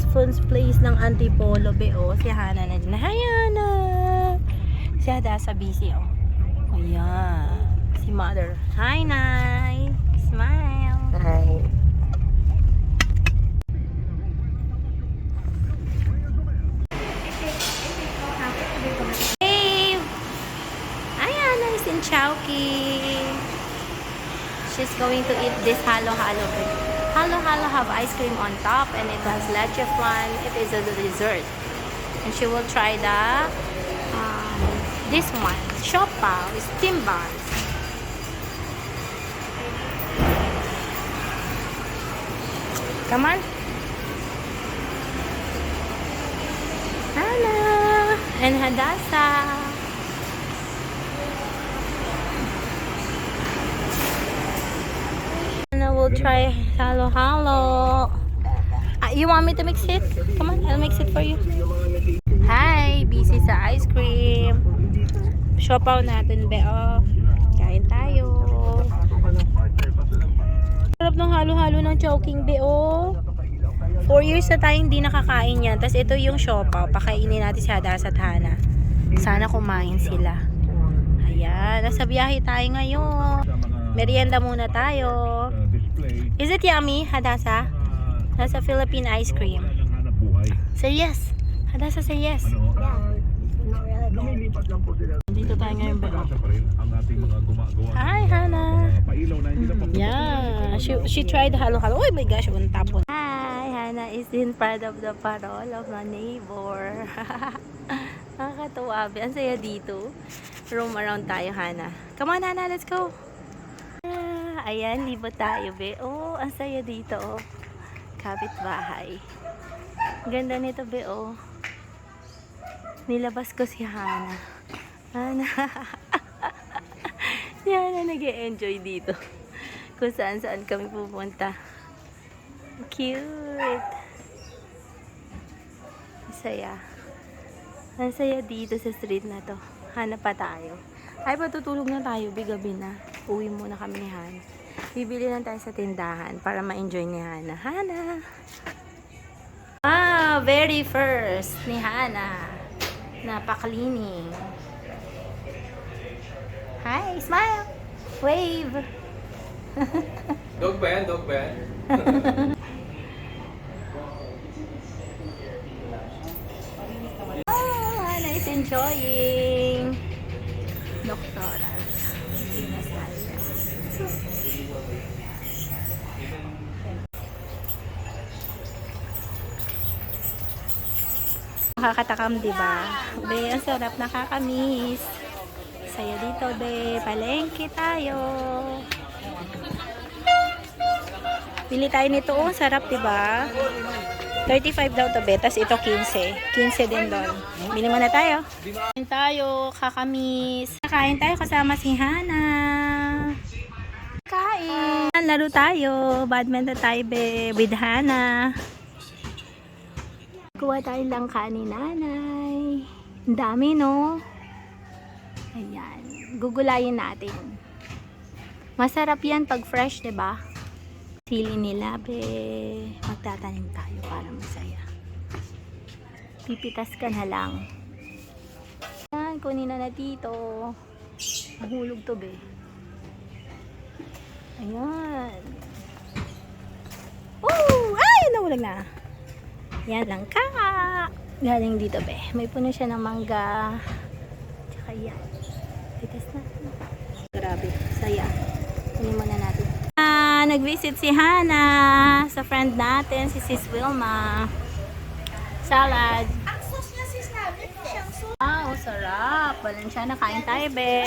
Fon's place ng Antipolo, be, oh. Si Hana na din. Hi, Hana! Si Hadasa busy, oh. Ayan. Si Mother. Hi, Nay! Smile! Hi. Hey! Hi, Hana is in Chowking. She's going to eat this halo-halo. Halo-halo have ice cream on top and it has leche flan. It is a dessert. And she will try the this one, siopaw, steam buns. Come on. Hana and Hadasa. We'll try halo-halo. You want me to mix it? Come on, I'll mix it for you. Hi, busy sa ice cream. Siopaw natin, be, oh. Kain tayo. Sarap ng halo-halo ng Chowking, be, oh. 4 years na tayong hindi nakakain yan. Tapos ito yung siopaw. Pakainin natin si Hadasa at Hana. Sana kumain sila. Ayan, nasa biyahe tayo ngayon. Merienda muna tayo. Is it yummy, Hadasa? Nasa Philippine ice cream. Say yes. Hadasa, say yes. Dito tayo ngayon, ba? Hi, Hana. Yeah, she tried halo-halo. Oh my gosh, untapon. Hi, Hana is in front of the parol of my neighbor. Nakakatuwa. Ang saya dito. Roam around tayo, Hana. Come on, Hana, let's go. Ayan, libot tayo, be. Oh, ang saya dito, oh. Kapitbahay. Ganda nito, be, oh. Nilabas ko si Hana. Hana. Si Hana nag-e-enjoy dito. Kung saan-saan kami pupunta. Cute. Ang saya. Ang saya dito sa street na to. Hanap pa tayo. Ay, patutulog na tayo. Bigabi na. Uwi muna kami ni Hana. Bibili lang tayo sa tindahan para ma-enjoy ni Hana. Hana! Very first ni Hana. Napakalining. Hi! Smile! Wave! Dog ba yan? Dog ba yan? Hana is enjoying. Doktora. Nakakatakam, diba? Be, ang sarap, nakakamiss. Saya dito, be. Palengke tayo. Pili tayo nito, oh. Sarap, diba? 35 daw to, be. Tapos ito 15. 15 din doon. Bili muna tayo. Kain tayo, kakamiss. Kain tayo kasama si Hana. Kain. Laro tayo. Badminton tayo, be. With Hana. Kuha tayo lang ni nanay. Ang dami, no? Ayan. Gugulayin natin. Masarap yan pag fresh, diba? Sili nila, be. Magtatanim tayo para masaya. Pipitas ka na lang. Ayan, kunin na dito. Mahulog to, be. Ayan. Oh! Ay! Nahulag na. Yan lang ka. Galing dito, be. May puno siya ng mangga. Tsaka yan. Pitas na. Grabe. Saya. Kunin muna natin. Nag-visit si Hana sa friend natin, si Sis Wilma. Salad. Ang sauce niya sis namin, siyang sauce. Wow, sarap. Walang siya. Nakain tayo, be.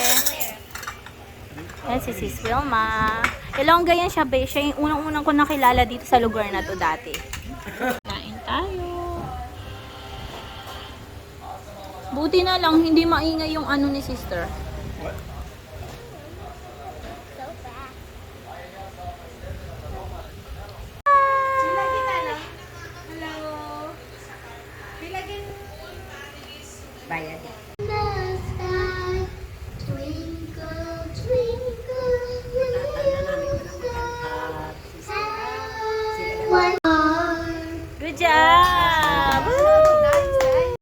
Yan si Sis Wilma. Ilongga yan siya, be. Siya yung unang-unang ko nakilala dito sa lugar na to dati. Kain tayo. Buti na lang, hindi maingay yung ano ni sister. Bayad. Good job!